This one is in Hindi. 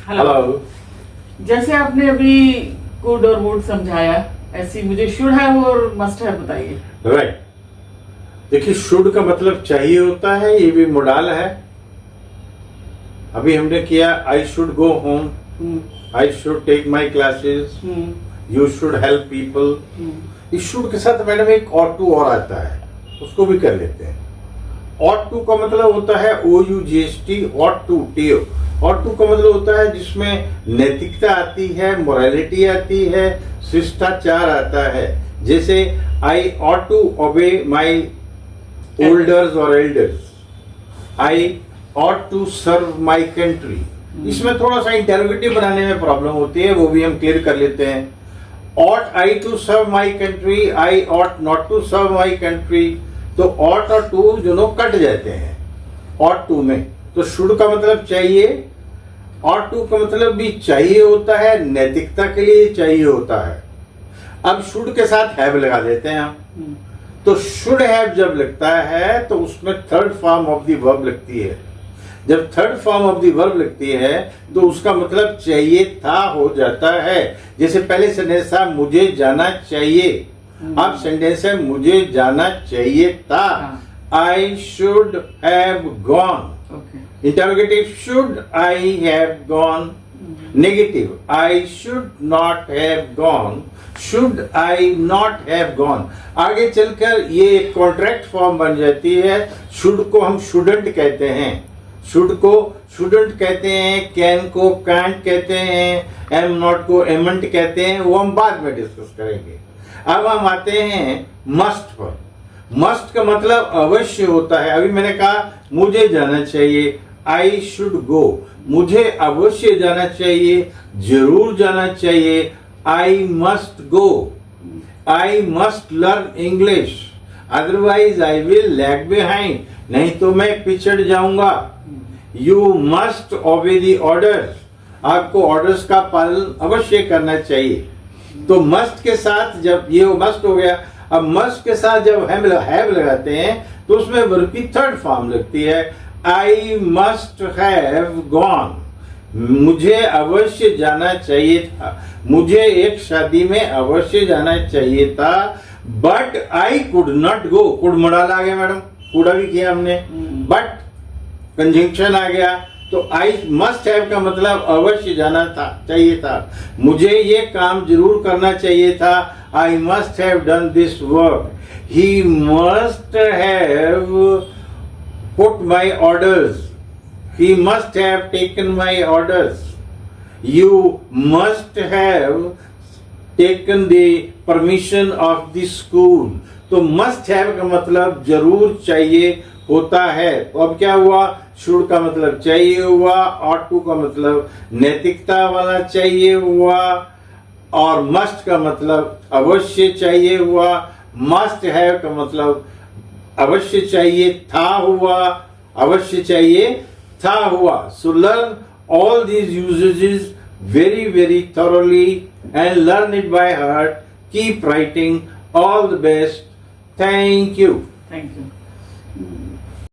हेलो। जैसे आपने अभी कुड और वुड समझाया, ऐसी मुझे शुड हैव और मस्ट हैव बताइए। राइट, देखिए शुड का मतलब चाहिए होता है, ये भी मोडाल है। अभी हमने किया I should go home, I should take my classes, you should help people. इस शुड के साथ मैडम एक और टू और आता है, उसको भी कर लेते हैं। ऑट टू का मतलब होता है OUGHT, ought to T O. Ought to का मतलब होता है जिसमें नैतिकता आती है, मोरालिटी आती है, शिष्टाचार आता है। जैसे आई ought to obey my olders और elders, I ought to serve my country. इसमें थोड़ा सा इंटरोगेटिव बनाने में प्रॉब्लम होती है, वो भी हम क्लियर कर लेते हैं। Ought I to serve my country, I ought not to serve my country. तो ऑट और टू दोनों कट जाते हैं ऑट टू में। तो शुड का मतलब चाहिए, ऑट टू का मतलब भी चाहिए होता है, नैतिकता के लिए चाहिए होता है। अब शुड के साथ हैव लगा देते हैं हम। तो शुड हैव जब लगता है तो उसमें third form of the verb लगती है। जब third form of the verb लगती है तो उसका मतलब चाहिए था हो जाता है। जैसे पहले सेंटेंस था मुझे जाना चाहिए, अब सेंटेंस है मुझे जाना चाहिए था। I should have gone. Interrogative, should I have gone. Negative, I should not have gone, should I not have gone. आगे चलकर ये एक कॉन्ट्रैक्ट फॉर्म बन जाती है। शुड को हम शुडंट कहते हैं, शुड को शुडंट कहते हैं, कैन को कांट कहते हैं, एम नॉट को एमंट कहते हैं, वो हम बाद में डिस्कस करेंगे। अब हम आते हैं मस्ट पर। मस्ट का मतलब अवश्य होता है। अभी मैंने कहा मुझे जाना चाहिए, आई शुड गो, मुझे अवश्य जाना चाहिए, जरूर जाना चाहिए, I must go. I must learn English, otherwise I will lag behind, नहीं तो मैं पिछड़ जाऊंगा। You must obey the orders, आपको ऑर्डर्स का पालन अवश्य करना चाहिए। तो मस्ट के साथ जब ये मस्ट हो गया, अब मस्ट के साथ जब हैव लगाते हैं तो उसमें वर्ब की थर्ड फॉर्म लगती है। आई मस्ट हैव गॉन, मुझे अवश्य जाना चाहिए था, मुझे एक शादी में अवश्य जाना चाहिए था, but I could not go. कुड मोडाल आ गया मैडम, कुड़ा भी किया हमने, बट कंजंक्शन आ गया। तो आई मस्ट हैव का मतलब अवश्य जाना था, चाहिए था, मुझे ये काम जरूर करना चाहिए था। I must have done this work, he must have put my orders, he must have taken my orders, you must have taken the permission of the school. तो मस्ट हैव का मतलब जरूर चाहिए होता है। तो अब क्या हुआ, शुड का मतलब चाहिए हुआ, ऑट टू का मतलब नैतिकता वाला चाहिए हुआ, और मस्ट का मतलब अवश्य चाहिए हुआ, मस्ट हैव का मतलब अवश्य चाहिए था हुआ, अवश्य चाहिए था हुआ। So learn all these usages very very thoroughly and learn it by heart. Keep writing. All the best. Thank you. Thank you.